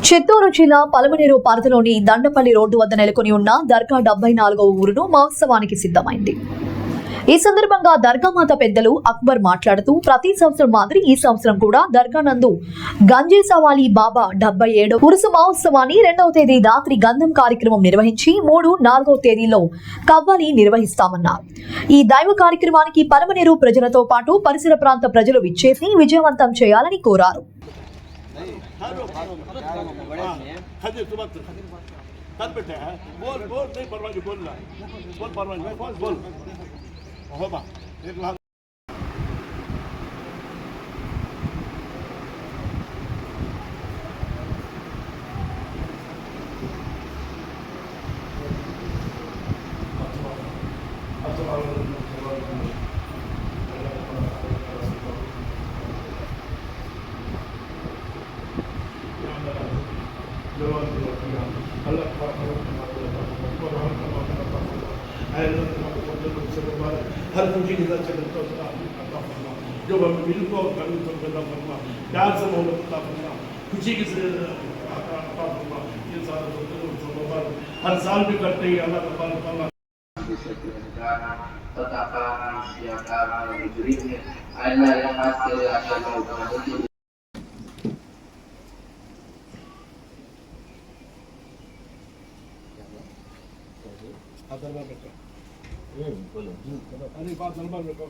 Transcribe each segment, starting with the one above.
చిత్తూరు జిల్లా పలమనేరు పరిధిలోని దండపల్లి రోడ్డు వద్ద నెలకొని ఉన్న దర్గా 74వ ఊరును మహోత్సవానికి సిద్ధమైంది. ఈ సందర్భంగా దర్గామాత పెద్దలు అక్బర్ మాట్లాడుతూ ప్రతి సంవత్సరం మాదిరి ఈ సంవత్సరం కూడా దర్గా నందు గంజే సవాలి బాబా 77వ ఉరుసు మహోత్సవాన్ని 2వ తేదీ రాత్రి గంధం కార్యక్రమం నిర్వహించి 3, 4వ తేదీలో కవ్వాలి నిర్వహిస్తామన్నారు. ఈ దైవ కార్యక్రమానికి పలమనేరు ప్రజలతో పాటు పరిసర ప్రాంత ప్రజలు విచ్చేసి విజయవంతం చేయాలని కోరారు. हर खुशी के साथ चलता जो हम दिल को प्यार से मोहब्बत खुशी के हर साल भी करते ही अल्लाह अरे बात नंबर रखो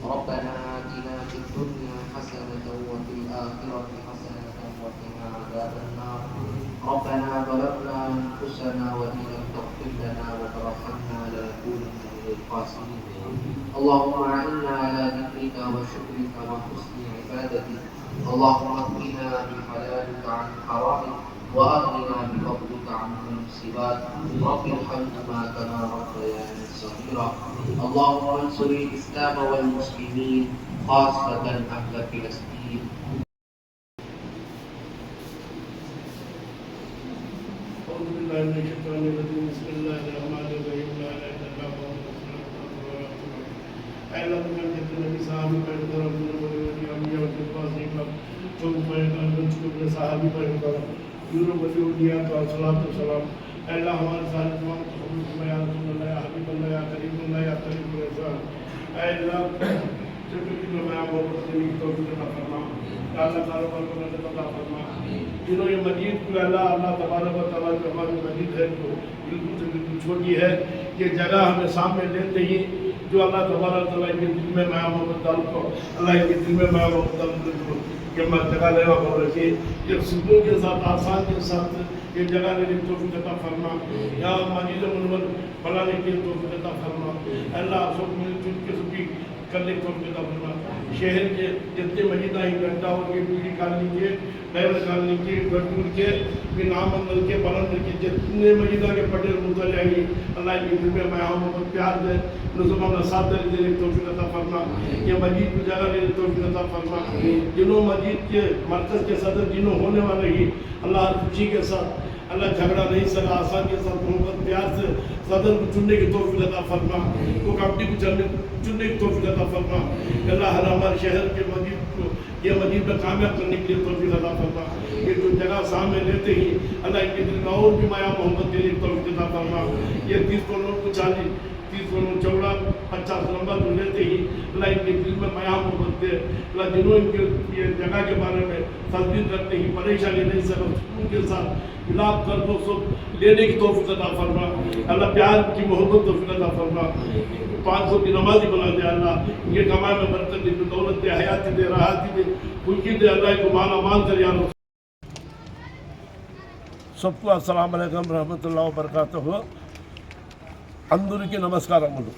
ربنا آتنا في الدنيا حسنة وفي الآخرة حسنة وقنا عذاب النار ربنا ظلمنا أنفسنا وإن لم تغفر لنا وترحمنا لنكونن من الخاسرين اللهم أعنا على ذكرك وشكرك وحسن عبادتك اللهم اكفنا بحلالك عن حرامك وأغننا بفضلك عن المصيبات رب ارحمهما كما ربياني صغيرا اللهم انصر الإسلام والمسلمين خاصة أهل فلسطين أعوذ بالله من الشيطان الرجيم بسم الله الرحمن الرحيم لا إله إلا الله أعلم من النبي صاحب पैगंबर अपने अम्बिया के पास एक तो पैगंबर के साहबी पैगंबर यूरो वली उलिया तो सलात सलाम अल्लाह हमारे सारे तमाम हुकूमत या रसूल या हबीब अल्लाह या करीम अल्लाह या करीम रहमान अल्लाह जब भी मैं मोहब्बत से तो अता फरमा अल्लाह कारोबार को नजर अता फरमा जिन्हों ये मस्जिद को अल्लाह तबारक व तआला जो हमारी मस्जिद है तो बिल्कुल से बिल्कुल छोटी है ये जगह हमें सामने लेते ही जो अल्लाह तबारक व तआला के दिल में माया मोहब्बत डाल को अल्लाह के दिल में माया मोहब्बत डाल को ये मत जगह लेवा कर रखिए ये सुकून के साथ आसान के साथ ये जगह लेने की तौफीक अता फरमा या मस्जिद मुनव्वर बनाने की तौफीक अता फरमा अल्लाह सब मिलजुल के सभी करने की तौफीक अता फरमा शहर के जितने मस्जिदा ही घंटा और के पीढ़ी कॉलोनी के बैल कॉलोनी के गढ़पुर के नामंगल के बलंदर के जितने मस्जिदा के पटेल मुतल्लाही अल्लाह के दिल में माया मोहब्बत प्यार दे नुज़ुमान साथ देने की तौफीक अता फरमा ये मस्जिद की जगह लेने की तौफीक अता फरमा जिन्हों मस्जिद के मरकज़ के सदर जिन्हों होने वाले ही अल्लाह खुशी के साथ अल्लाह झगड़ा नहीं सका आसान के साथ मोहब्बत प्यार से सदर को चुनने की तौफीक अता फरमा को कमेटी को चुनने की तौफीक अता फरमा अल्लाह हमारे शहर के मस्जिद को ये मस्जिद में कामयाब करने के लिए तौफीक अता फरमा ये जो जगह सामने लेते ही अल्लाह इनके दिल में और भी माया मोहब्बत देने की तौफीक अता फरमा ये 30 करोड़ को 40 30 करोड़ चौड़ा 50 लंबा तो लेते ही अल्लाह इनके दिल में माया मोहब्बत दे अल्लाह जिन्हों इनके ये जगह के बारे में तस्दीक करते ही परेशानी नहीं सको उनके साथ मिलाप कर दो सब लेने की तौफीक अता फरमा। अल्लाह प्यार की मोहब्बत तौफीक अता फरमा। 500 की नमाजी बना दे अल्लाह, इनके कमाई में बरकत दे, दौलत दे, हयाती दे, राहती दे, खुशी दे अल्लाह, को माला माल कर या रसूल। सबको अस्सलाम वालेकुम रहमतुल्लाह व बरकातुहू। అందరికీ నమస్కారములు।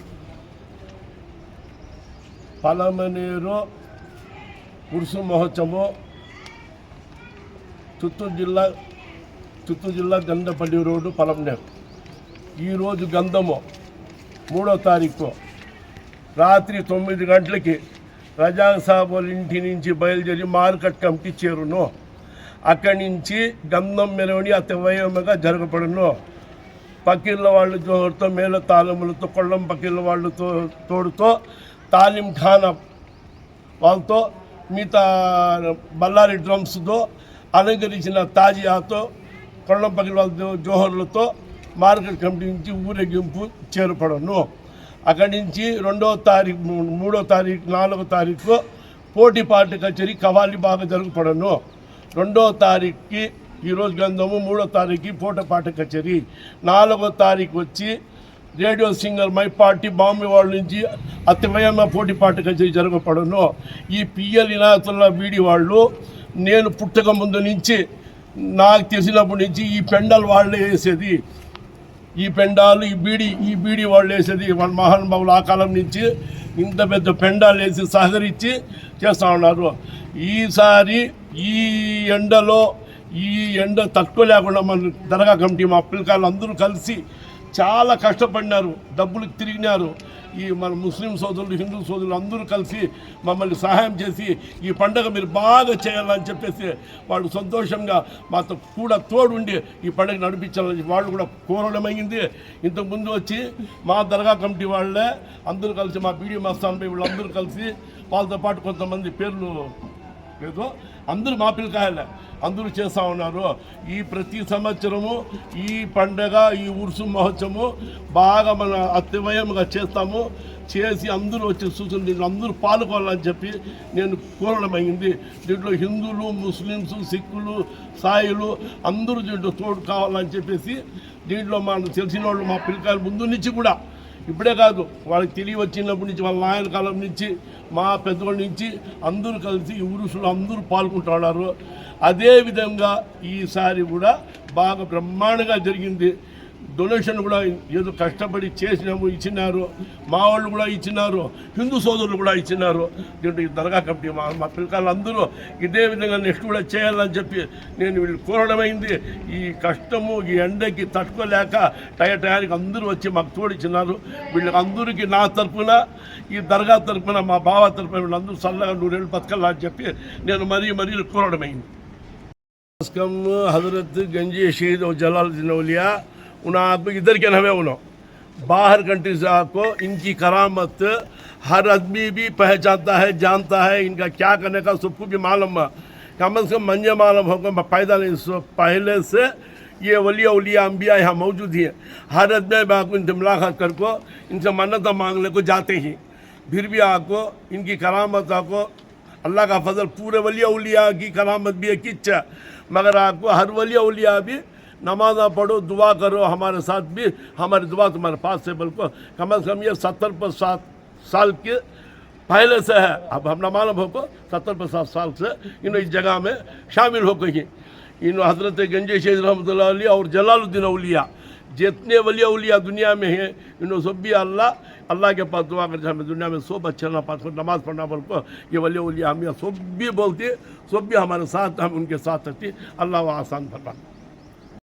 పలమనేరు ఉర్సు మహోత్సవం చిత్తూరు జిల్లా గండపల్లి రోడ్డు పలమనేరు। ఈరోజు గంధము 3వ తారీఖు రాత్రి 9 గంటలకి రజాక్ సాబ్ వాళ్ళ ఇంటి నుంచి బయలుదేరి మార్కెట్ కమిటీ చేరును। అక్కడి నుంచి గంధం మెరవని అతి వైభవంగా జరగబడును। పకీర్ల వాళ్ళు జోహర్తో మేళ తాళములతో కొల్లం పకీర్ల వాళ్ళతో తోడుతో తాలిం ఖానా వాళ్ళతో మిగతా బల్లారి డ్రమ్స్తో అలంకరించిన తాజియాతో కొల్లం పకీర్ వాళ్ళ జోహర్లతో మార్కెట్ కమిటీ నుంచి ఊరేగింపు చేరుపడను। అక్కడి నుంచి 2వ తారీఖు 3వ తారీఖు 4వ తారీఖు పోటీపాటి కచేరీ కవాలి బాగా జరుగుపడను। 2వ తారీఖుకి ఈరోజు గంధము, 3వ తారీఖుకి పోటీపాటి కచేరీ, 4వ తారీఖు వచ్చి radio singer my party Bombay వాళ్ళ నుంచి అతివయమ పోటీపాటి కచేరీ జరగపడను। ఈ పిఎల్ ఇనాయతుల్లా వీడి వాళ్ళు నేను పుట్టక ముందు నుంచి నాకు తెలిసినప్పటి నుంచి ఈ పెండాలు వాళ్ళే వేసేది, ఈ పెండాలు ఈ బీడి వాళ్ళు వేసేది। వాళ్ళ మహానుభావులు ఆ కాలం నుంచి ఇంత పెద్ద పెండాలు వేసి సహకరించి చేస్తూ ఉన్నారు। ఈసారి ఈ ఎండ తట్టుకోలేకుండా మన దర్గా కమిటీ మా పిల్లకాయలు అందరూ కలిసి చాలా కష్టపడినారు, డబ్బులకు తిరిగినారు। ఈ మన ముస్లిం సోదరులు, హిందూ సోదరులు అందరూ కలిసి మమ్మల్ని సహాయం చేసి ఈ పండుగ మీరు బాగా చేయాలని చెప్పేసి వాళ్ళు సంతోషంగా మాతో కూడా తోడుండి ఈ పండుగ నడిపించాలని వాళ్ళు కూడా కోరడమైంది। ఇంతకుముందు వచ్చి మా దర్గా కమిటీ వాళ్ళే అందరూ కలిసి మా బీడీ మస్తాన్పై వీళ్ళందరూ కలిసి వాళ్ళతో పాటు కొంతమంది పేర్లు ఏదో అందరూ మా పిల్లకాయలే అందరూ చేస్తూ ఉన్నారు। ఈ ప్రతి సంవత్సరము ఈ పండగ ఈ ఉర్సు మహోత్సవము బాగా మన అతివయంగా చేస్తాము। చేసి అందరూ వచ్చి చూసుకుని దీంట్లో అందరూ పాల్గొనాలని చెప్పి నేను కోరడమైంది। దీంట్లో హిందువులు, ముస్లిమ్స్, సిక్కులు, సాయిలు అందరూ దీంట్లో తోడు కావాలని చెప్పేసి దీంట్లో మనకు తెలిసిన వాళ్ళు మా పిల్లకాయలు ముందు నుంచి కూడా, ఇప్పుడే కాదు వాళ్ళకి తెలియ వచ్చినప్పటి నుంచి వాళ్ళ నాయన కాలం నుంచి మా పెద్దవాళ్ళ నుంచి అందరూ కలిసి ఈ ఉరుసులు అందరూ పాల్గొంటున్నారు। అదేవిధంగా ఈసారి కూడా బాగా బ్రహ్మాండంగా జరిగింది। డొనేషన్ కూడా ఏదో కష్టపడి చేసినాము, ఇచ్చినారు, మా వాళ్ళు కూడా ఇచ్చినారు, హిందూ సోదరులు కూడా ఇచ్చినారు। దీంట్లో ఈ దర్గా కమిటీ మా పిల్లకాయలు అందరూ ఇదే విధంగా నెక్స్ట్ కూడా చేయాలని చెప్పి నేను వీళ్ళు కోరడమైంది। ఈ కష్టము ఈ ఎండకి తట్టుకోలేక టయానికి అందరూ వచ్చి మాకు తోడిచ్చినారు। వీళ్ళకి అందరికీ నా తరఫున ఈ దర్గా తరఫున మా బావ తరఫున వీళ్ళందరూ చల్లగా 100 ఏళ్ళు బతకాలని చెప్పి నేను మరీ కోరడమైంది। हजरत गंजी शहीद और जलालुद्दीन औलिया उन्हें आपको इधर के नवे उन्हों बाहर कंट्री से आपको इनकी करामत हर आदमी भी पहचानता है, जानता है। इनका क्या करने का सबको भी मालूम है, कम से कम मंजे मालूम होगा। पैदा नहीं पहले से ये वली औलिया अंबिया यहाँ मौजूद हैं। हर आदमी आपको इनसे मुलाकात करको इनसे मन्नत मांगने को जाते ही, फिर भी आपको इनकी करामत आपको अल्लाह का फजल पूरे वली औलिया की करामत भी है किच्च, मगर आपको हर वली औलिया भी नमाज़ा पढ़ो, दुआ करो, हमारे साथ भी हमारी दुआ तुम्हारे पास से बल्कि कम से कम ये 70 साल के पहले से है। अब हम न मालूम हो को 70 साल से इन इस जगह में शामिल हो गई। इन हज़रत गंजे शहीद रहमतुल्लाह अलैह और जलालुद्दीन औलिया जितने वली औलिया दुनिया में हैं, इन्होंने सब भी अल्लाह के पास दुआ करते हमें दुनिया में सब अच्छा ना पास नमाज़ पढ़ना बोल को ये वली औलिया हम सब भी बोलते, सब भी हमारे साथ, हम उनके साथ रहते। अल्लाह व आसान फरमा।